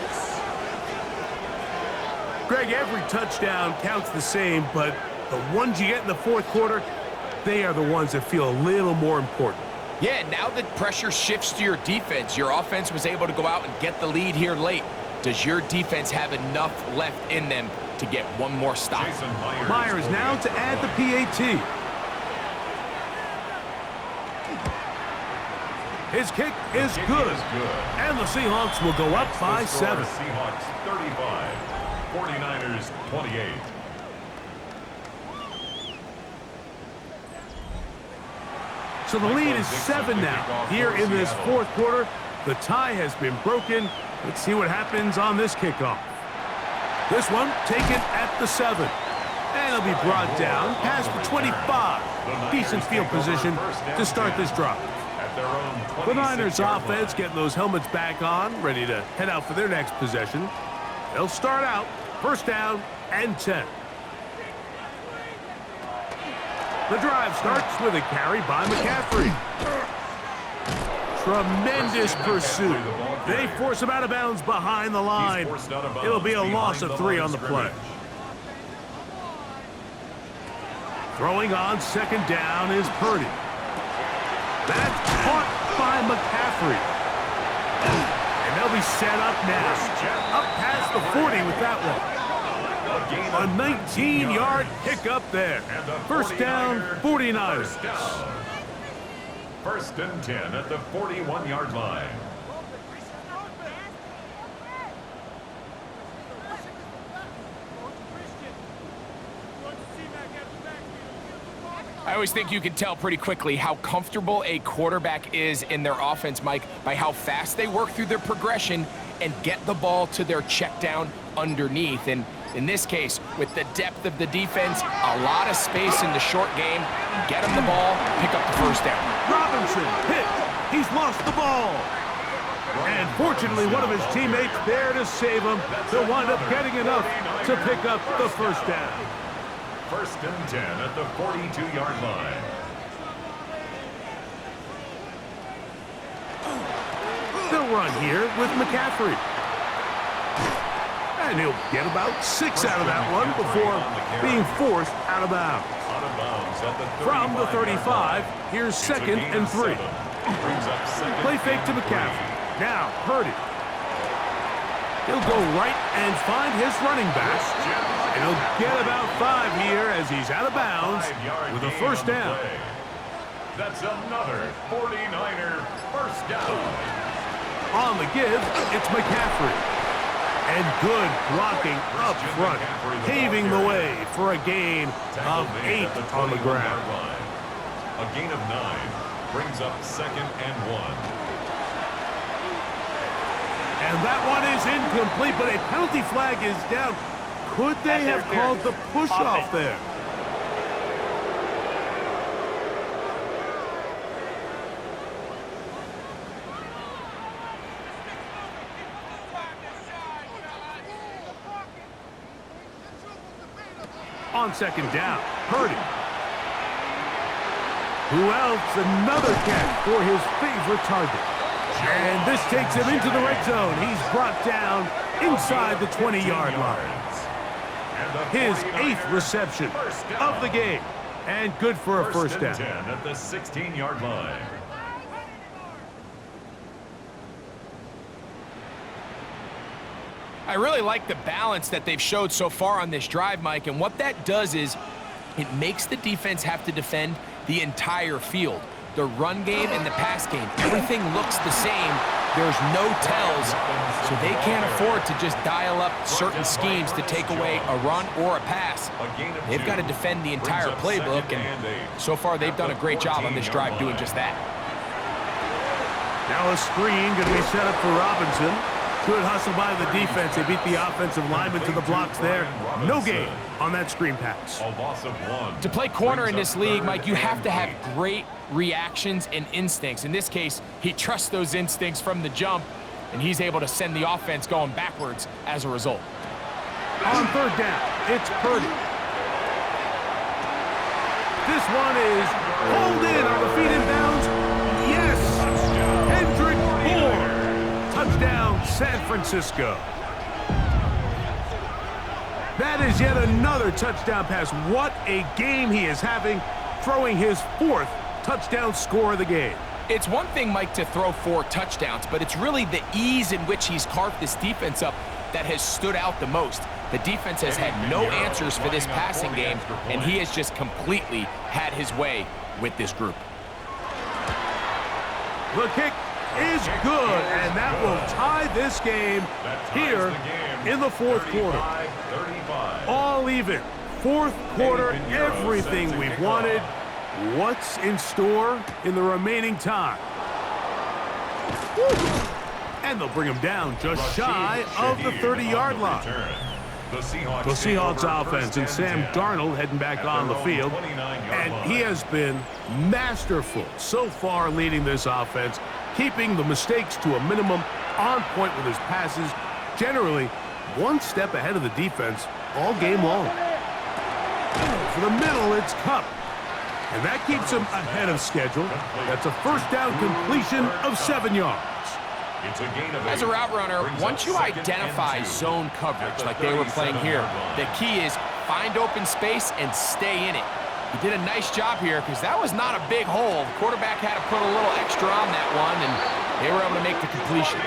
Greg, every touchdown counts the same, but the ones you get in the fourth quarter, they are the ones that feel a little more important. Yeah, now that pressure shifts to your defense, your offense was able to go out and get the lead here late. Does your defense have enough left in them to get one more stop? Myers now to add the PAT. His kick is good. And the Seahawks will go up by 7. Seahawks 35, 49ers 28. So the lead is 7 now. Here in this fourth quarter, the tie has been broken. Let's see what happens on this kickoff. This one taken at the 7. And he'll be brought down past the 25. Decent field position to start this drive. The Niners offense getting those helmets back on, ready to head out for their next possession. They'll start out first down and 10. The drive starts with a carry by McCaffrey. Tremendous pursuit. They force him out of bounds behind the line. It'll be a loss of 3 on the play. Throwing on second down is Purdy. That's caught by McCaffrey. And they'll be set up now. Up past the 40 with that one. A 19-yard pickup there. First down, 49ers. First and 10 at the 41-yard line. I always think you can tell pretty quickly how comfortable a quarterback is in their offense, Mike, by how fast they work through their progression and get the ball to their check down underneath. And in this case, with the depth of the defense, a lot of space in the short game, get him the ball, pick up the first down. Robinson hit. He's lost the ball. And fortunately, one of his teammates there to save him. He'll wind up getting enough to pick up the first down. First and 10 at the 42-yard line. They'll run here with McCaffrey. And he'll get about 6 out of that one before being forced out of bounds. From the 35, here's second and 3. Play fake to McCaffrey. Now, Purdy. He'll go right and find his running back. And he'll get about 5 here as he's out of bounds with a first down. That's another 49er first down. On the give, it's McCaffrey. And good blocking up front, paving the way for a gain of 8 on the ground. A gain of 9 brings up second and 1. And that one is incomplete, but a penalty flag is down. Could they have called the push-off there? On second down, Purdy. Who else? Another catch for his favorite target. And this takes him into the red zone. He's brought down inside the 20-yard line. His 8th reception of the game. And good for a first down. 10 at the 16-yard line. I really like the balance that they've showed so far on this drive, Mike, and what that does is it makes the defense have to defend the entire field. The run game and the pass game, everything looks the same. There's no tells, so they can't afford to just dial up certain schemes to take away a run or a pass. They've got to defend the entire playbook, and so far they've done a great job on this drive doing just that. Now a screen going to be set up for Robinson. Good hustle by the defense. They beat the offensive lineman to the blocks there. No gain on that screen pass. To play corner in this league, Mike, you have to have great reactions and instincts. In this case, he trusts those instincts from the jump, and he's able to send the offense going backwards as a result. On third down, it's Purdy. This one is pulled in on the feet in bounds. Yes! Hendrick Moore. Touchdown, San Francisco. That is yet another touchdown pass. What a game he is having, throwing his 4th touchdown score of the game. It's one thing, Mike, to throw 4 touchdowns, but it's really the ease in which he's carved this defense up that has stood out the most. The defense has had no answers for this passing game, and he has just completely had his way with this group. The kick is good, and that will tie this game here in the 4th quarter. All even. 4th quarter, everything we've wanted. What's in store in the remaining time? And they'll bring him down just shy of the 30-yard line. The Seahawks, The Seahawks offense and Sam Darnold heading back on the field. And he has been masterful so far leading this offense, keeping the mistakes to a minimum, on point with his passes, generally one step ahead of the defense all game long. For the middle, it's Cup. And that keeps him ahead of schedule. That's a first down completion of 7 yards. As a route runner, once you identify zone coverage like they were playing here, the key is find open space and stay in it. He did a nice job here because that was not a big hole. The quarterback had to put a little extra on that one, and they were able to make the completion.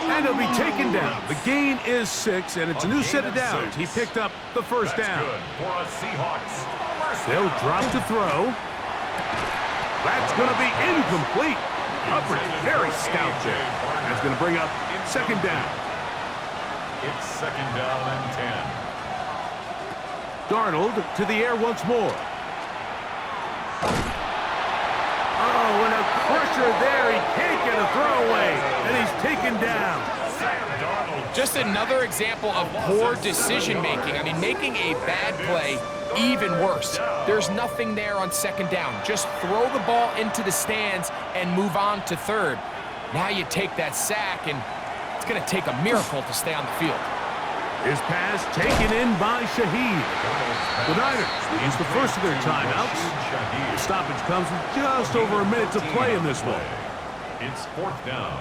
And he'll be taken down. The gain is 6, and it's a new set of downs. He picked up the first down. They'll drop to throw. That's going to be incomplete. Hubbard, very stout there. That's going to bring up second down. It's second down and 10. Darnold to the air once more. Oh, and a crusher there. He can't get a throwaway, and he's taken down. Just another example of poor decision-making. I mean, making a bad play even worse. There's nothing there on second down. Just throw the ball into the stands and move on to third. Now you take that sack, and it's going to take a miracle to stay on the field. His pass taken in by Shaheed. The Niners use the first of their timeouts. The stoppage comes with just over a minute to play in this one. It's fourth down.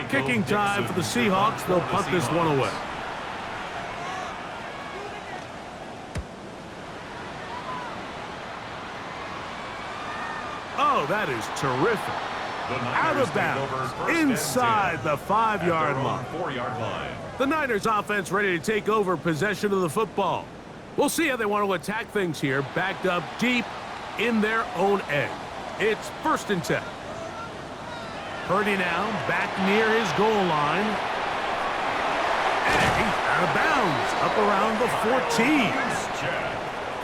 Kicking time for the Seahawks. They'll punt this one away. Oh, that is terrific. Out of bounds, inside the 5-yard line. 4-yard line. The Niners offense ready to take over possession of the football. We'll see how they want to attack things here, backed up deep in their own end. It's first and 10. Purdy now back near his goal line. And he's out of bounds, up around the 14.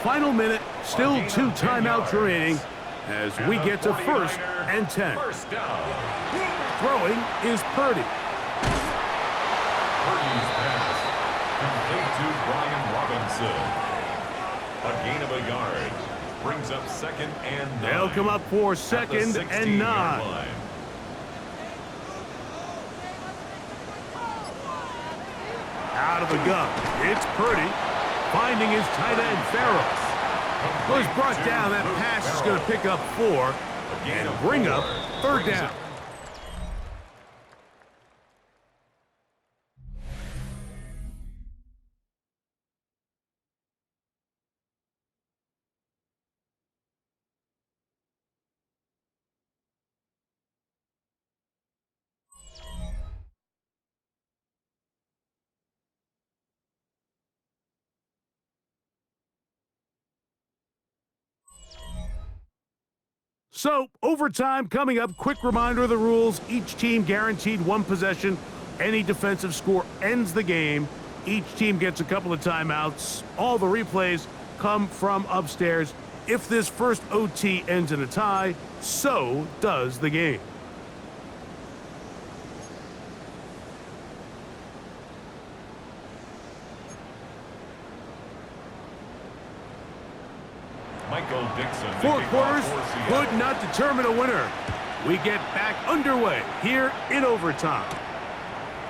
Final minute, still 2 timeouts remaining as we get to first and 10. Throwing is Purdy. Purdy's pass complete to Brian Robinson. A gain of a yard brings up second and 9. They'll come up for second and 9. Out of the gun, it's Purdy finding his tight end Farrell. Was brought down. That pass is going to pick up 4 and bring up third down. So, overtime coming up. Quick reminder of the rules. Each team guaranteed 1 possession. Any defensive score ends the game. Each team gets a couple of timeouts. All the replays come from upstairs. If this first OT ends in a tie, so does the game. Michael Dixon. 4 quarters could not determine a winner. We get back underway here in overtime.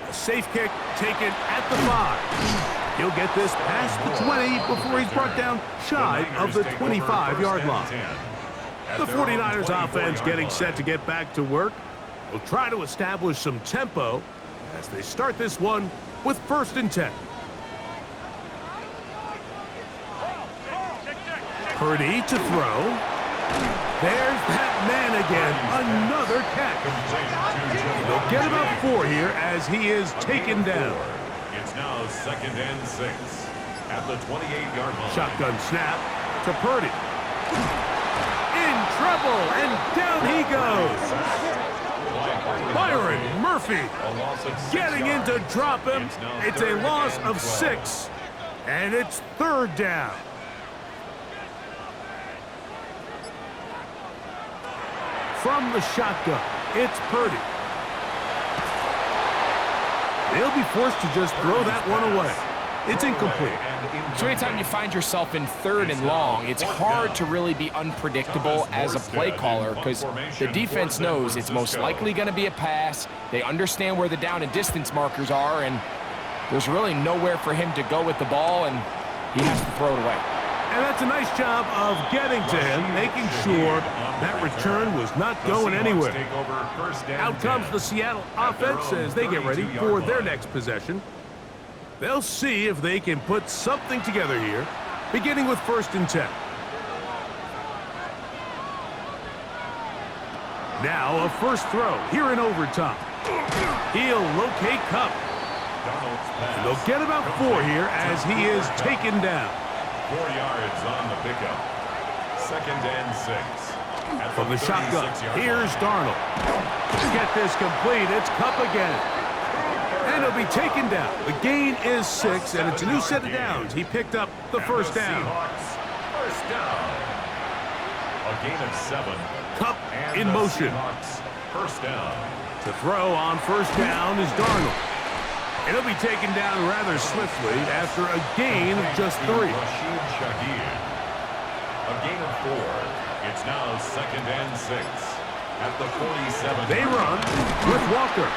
A safe kick taken at the 5. He'll get this past the 20 before he's brought down shy of the 25-yard line. The 49ers offense getting set to get back to work. Will try to establish some tempo as they start this one with first and 10. Purdy to throw. There's that man again. Another catch. They'll get about 4 here as he is taken down. It's now second and 6 at the 28-yard line. Shotgun snap to Purdy. In trouble, and down he goes. Byron Murphy getting in to drop him. It's a loss of 6, and it's third down. From the shotgun, it's Purdy. They'll be forced to just throw that one away. It's incomplete. So anytime you find yourself in 3rd and long, it's hard to really be unpredictable as a play caller because the defense knows it's most likely going to be a pass. They understand where the down and distance markers are, and there's really nowhere for him to go with the ball, and he has to throw it away. And that's a nice job of getting to him, making sure that return was not going anywhere. Out comes the Seattle offense as they get ready for their next possession. They'll see if they can put something together here, beginning with 1st and 10. Now a first throw here in overtime. He'll locate Kupp. And they'll get about 4 here as he is taken down. 4 yards on the pickup. 2nd and 6. From the shotgun, here's Darnold. Get this complete. It's Kupp again. And he'll be taken down. The gain is 6, and it's a new set of downs. He picked up the first down. First down. A gain of 7. Kupp in motion. First down. To throw on first down is Darnold. And he'll be taken down rather swiftly after a gain of just 3. A gain of 4. It's now 2nd and 6. At the 47. They run with Walker.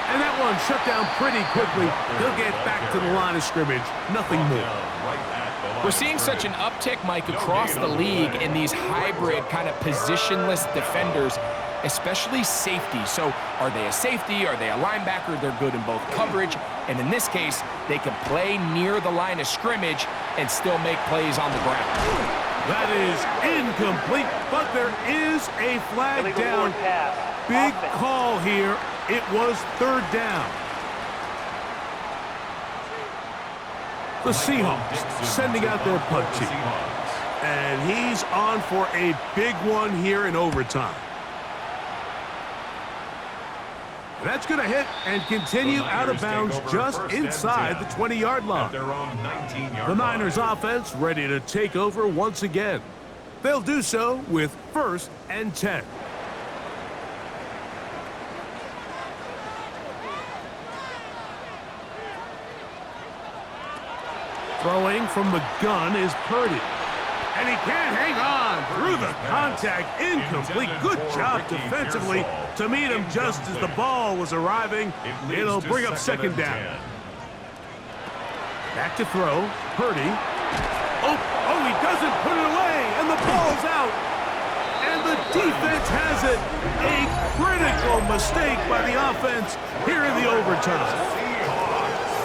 And that one shut down pretty quickly. He'll get back to the line of scrimmage. Nothing more. We're seeing such an uptick, Mike, across the league in these hybrid kind of positionless defenders, especially safety. So are they a safety? Are they a linebacker? They're good in both coverage. And in this case, they can play near the line of scrimmage and still make plays on the ground. That is incomplete, but there is a flag down. Big call here. It was 3rd down. The Seahawks sending out their punt team. And he's on for a big one here in overtime. That's going to hit and continue out of bounds just inside the 20-yard line. The Niners offense ready to take over once again. They'll do so with 1st and 10. Throwing from the gun is Purdy. And he can't hang on through the contact. Incomplete. Good job defensively to meet him just as the ball was arriving. It'll bring up 2nd down. Back to throw. Purdy. Oh, he doesn't put it away, and the ball's out. And the defense has it. A critical mistake by the offense here in the overtime.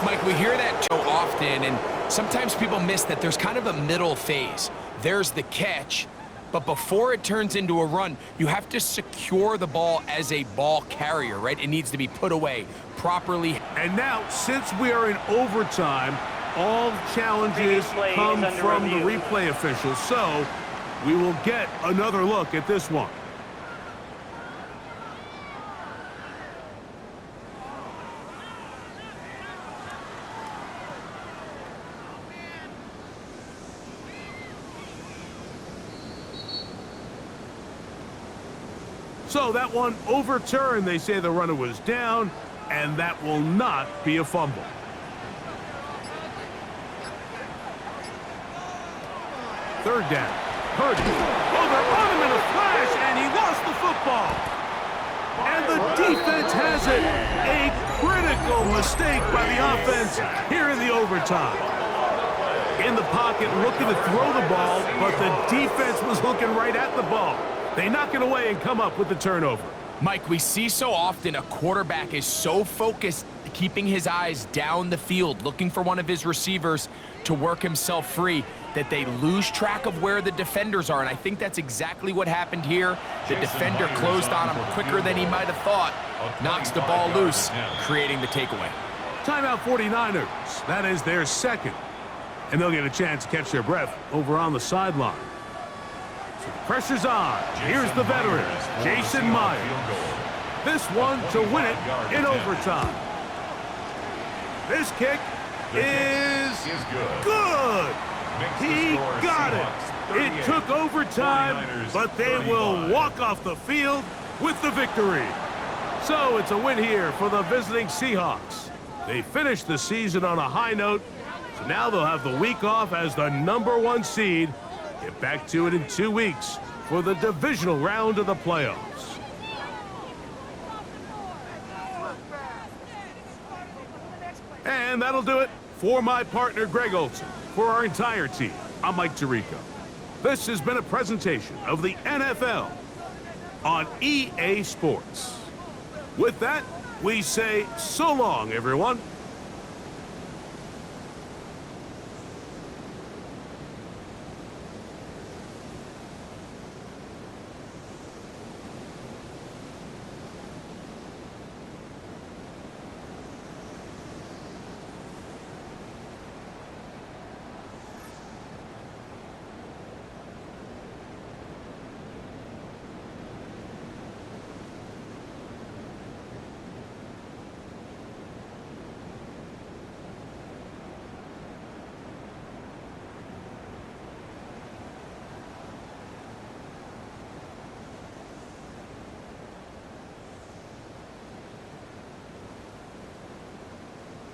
Mike, we hear that so often, and sometimes people miss that there's kind of a middle phase. There's the catch, but before it turns into a run, you have to secure the ball as a ball carrier, right? It needs to be put away properly. And now, since we are in overtime, all challenges come from the replay officials, so we will get another look at this one. So that one overturned. They say the runner was down, and that will not be a fumble. Third down. Purdy. Oh, they're on him in a flash, and he lost the football. And the defense has it. A critical mistake by the offense here in the overtime. In the pocket, looking to throw the ball, but the defense was looking right at the ball. They knock it away and come up with the turnover. Mike, we see so often a quarterback is so focused, keeping his eyes down the field, looking for one of his receivers to work himself free, that they lose track of where the defenders are. And I think that's exactly what happened here. The defender closed on him quicker than he might have thought, knocks the ball loose, creating the takeaway. Timeout 49ers. That is their 2nd. And they'll get a chance to catch their breath over on the sideline. So the pressure's on. Here's the veteran, Jason Myers. This one to win it in overtime. This kick is good. He got it. It took overtime, but they will walk off the field with the victory. So it's a win here for the visiting Seahawks. They finished the season on a high note, so now they'll have the week off as the #1 seed. Get back to it in 2 weeks for the divisional round of the playoffs. And that'll do it for my partner, Greg Olson. For our entire team, I'm Mike Tirico. This has been a presentation of the NFL on EA Sports. With that, we say so long, everyone.